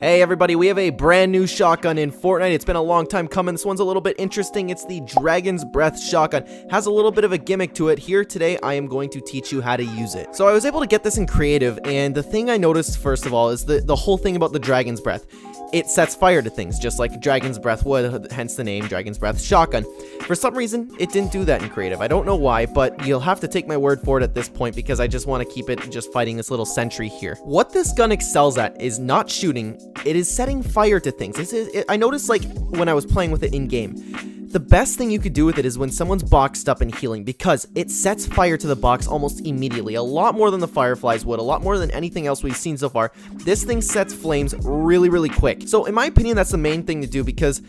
Hey everybody, we have a brand new shotgun in Fortnite. It's been a long time coming. This one's a little bit interesting. It's the Dragon's Breath shotgun. Has a little bit of a gimmick to it. Here today, I am going to teach you how to use it. So I was able to get this in creative, and the thing I noticed first of all is the whole thing about the Dragon's Breath. It sets fire to things, just like Dragon's Breath would, hence the name Dragon's Breath Shotgun. For some reason, it didn't do that in creative. I don't know why, but you'll have to take my word for it at this point because I just want to keep it just fighting this little sentry here. What this gun excels at is not shooting, it is setting fire to things. I noticed, like, when I was playing with it in-game, the best thing you could do with it is when someone's boxed up and healing, because it sets fire to the box almost immediately. A lot more than the Fireflies would, a lot more than anything else we've seen so far. This thing sets flames really quick. So in my opinion, that's the main thing to do, because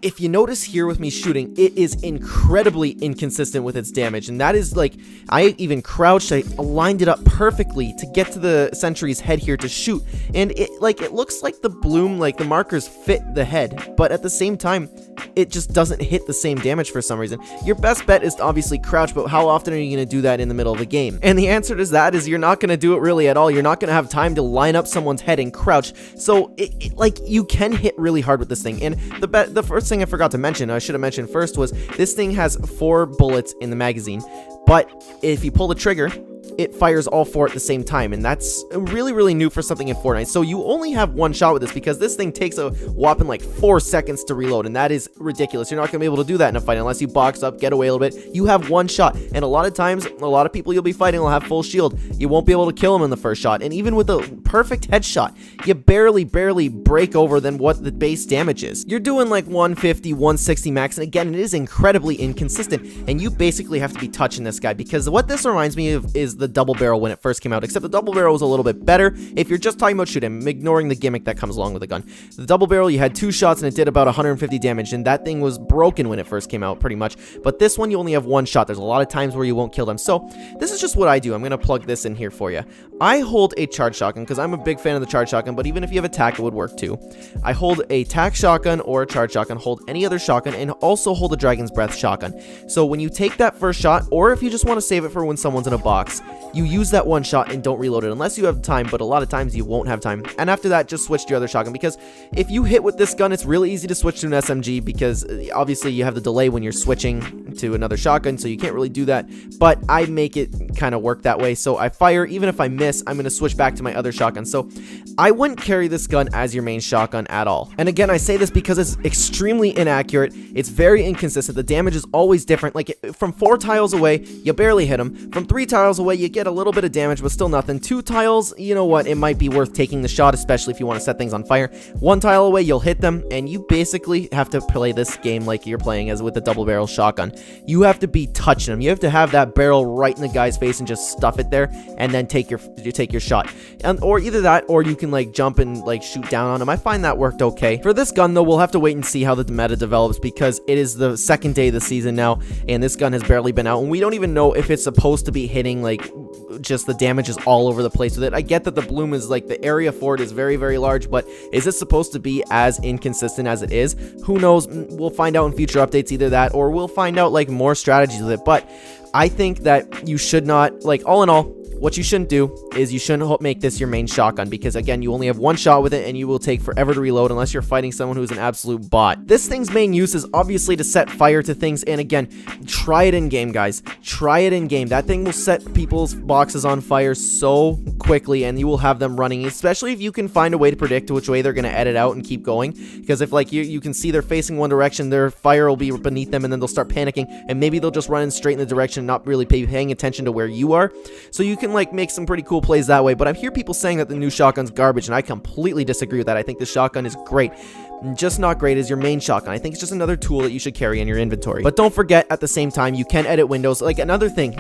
if you notice here with me shooting, it is incredibly inconsistent with its damage, and that is like, I even crouched, I lined it up perfectly to get to the sentry's head here to shoot, and it looks like the bloom, like the markers fit the head, but at the same time, it just doesn't hit the same damage for some reason. Your best bet is to obviously crouch, but how often are you going to do that in the middle of a game? And the answer to that is you're not going to do it really at all. You're not going to have time to line up someone's head and crouch, so like, you can hit really hard with this thing. And the first thing I forgot to mention, I should have mentioned first, was this thing has 4 bullets in the magazine, but if you pull the trigger, it fires all 4 at the same time, and that's really new for something in Fortnite. So you only have one shot with this, because this thing takes a whopping like 4 seconds to reload, and that is ridiculous. You're not going to be able to do that in a fight unless you box up, get away a little bit. You have one shot, and a lot of times, a lot of people you'll be fighting will have full shield. You won't be able to kill them in the first shot, and even with a perfect headshot, you barely break over than what the base damage is. You're doing like 150, 160 max, and again, it is incredibly inconsistent, and you basically have to be touching this guy, because what this reminds me of is the double barrel when it first came out, except the double barrel was a little bit better if you're just talking about shooting. I'm ignoring the gimmick that comes along with the gun. The double barrel, you had 2 shots and it did about 150 damage, and that thing was broken when it first came out pretty much, but this one you only have 1 shot. There's a lot of times where you won't kill them. So this is just what I do. I'm gonna plug this in here for you. I hold a charge shotgun because I'm a big fan of the charge shotgun, but even if you have a tac, it would work too. I hold a tac shotgun or a charge shotgun, hold any other shotgun, and also hold a Dragon's Breath shotgun. So when you take that first shot, or if you just want to save it for when someone's in a box, you use that one shot and don't reload it unless you have time, but a lot of times you won't have time. And after that, just switch to your other shotgun, because if you hit with this gun, it's really easy to switch to an SMG, because obviously you have the delay when you're switching to another shotgun, so you can't really do that, but I make it kind of work that way. So I fire, even if I miss, I'm going to switch back to my other shotgun. So I wouldn't carry this gun as your main shotgun at all. And again, I say this because it's extremely inaccurate. It's very inconsistent. The damage is always different. Like, from 4 tiles away, you barely hit them. From 3 tiles away, you get a little bit of damage, but still nothing. 2 tiles, you know what, it might be worth taking the shot, especially if you want to set things on fire. 1 tile away, you'll hit them, and you basically have to play this game like you're playing as with the double barrel shotgun. You have to be touching them. You have to have that barrel right in the guy's face and just stuff it there, and then take your shot. Or either that, or you can like jump and like shoot down on them. I find that worked okay. For this gun though, we'll have to wait and see how the meta develops, because it is the 2nd day of the season now, and this gun has barely been out, and we don't even know if it's supposed to be hitting, like, just the damage is all over the place with it. I get that the bloom is like, the area for it is very large, but is it supposed to be as inconsistent as it is? Who knows? We'll find out in future updates, either that, or we'll find out like more strategies with it. But I think that you should not, like, all in all, what you shouldn't do is you shouldn't make this your main shotgun, because again, you only have 1 shot with it, and you will take forever to reload unless you're fighting someone who's an absolute bot. This thing's main use is obviously to set fire to things, and again, try it in game, guys. Try it in game. That thing will set people's boxes on fire so quickly, and you will have them running, especially if you can find a way to predict which way they're going to edit out and keep going, because if like you can see they're facing one direction, their fire will be beneath them, and then they'll start panicking, and maybe they'll just run in straight in the direction, not really paying attention to where you are. So you can like make some pretty cool plays that way. But I hear people saying that the new shotgun's garbage, and I completely disagree with that. I think the shotgun is great, just not great as your main shotgun. I think it's just another tool that you should carry in your inventory. But don't forget, at the same time, you can edit windows. Like, another thing,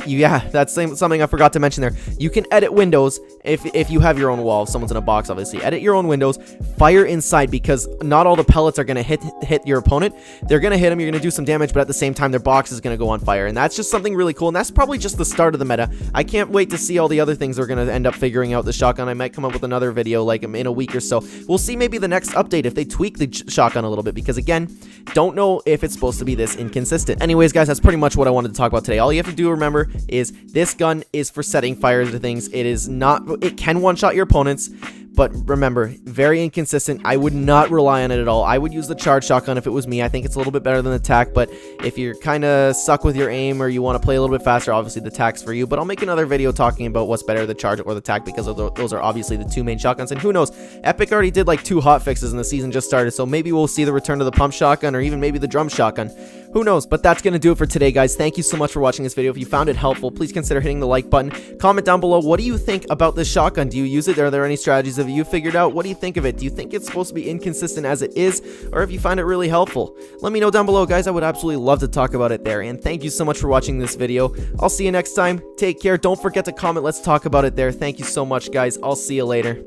that's something I forgot to mention there. You can edit windows if you have your own wall. If someone's in a box, obviously, edit your own windows, fire inside, because not all the pellets are going to hit your opponent. They're going to hit them, you're going to do some damage, but at the same time, their box is going to go on fire, and that's just something really cool, and that's probably just the start of the meta. I can't wait to see all the other things they're going to end up figuring out the shotgun. I might come up with another video like in a week or so. We'll see maybe the next update if they tweak the the shotgun a little bit, because again, don't know if it's supposed to be this inconsistent. Anyways, guys, that's pretty much what I wanted to talk about today. All you have to do, remember, is this gun is for setting fire to things. It can one-shot your opponents, but remember, very inconsistent. I would not rely on it at all. I would use the charge shotgun if it was me. I think it's a little bit better than the tac, but if you're kind of suck with your aim or you want to play a little bit faster, obviously the tac's for you. But I'll make another video talking about what's better, the charge or the tac, because those are obviously the two main shotguns. And who knows, Epic already did like 2 hot fixes and the season just started, so maybe we'll see the return of the pump shotgun or even maybe the drum shotgun. Who knows? But that's going to do it for today, guys. Thank you so much for watching this video. If you found it helpful, please consider hitting the like button. Comment down below, what do you think about this shotgun? Do you use it? Are there any strategies that you figured out? What do you think of it? Do you think it's supposed to be inconsistent as it is, or if you find it really helpful? Let me know down below, guys. I would absolutely love to talk about it there. And thank you so much for watching this video. I'll see you next time. Take care. Don't forget to comment. Let's talk about it there. Thank you so much, guys. I'll see you later.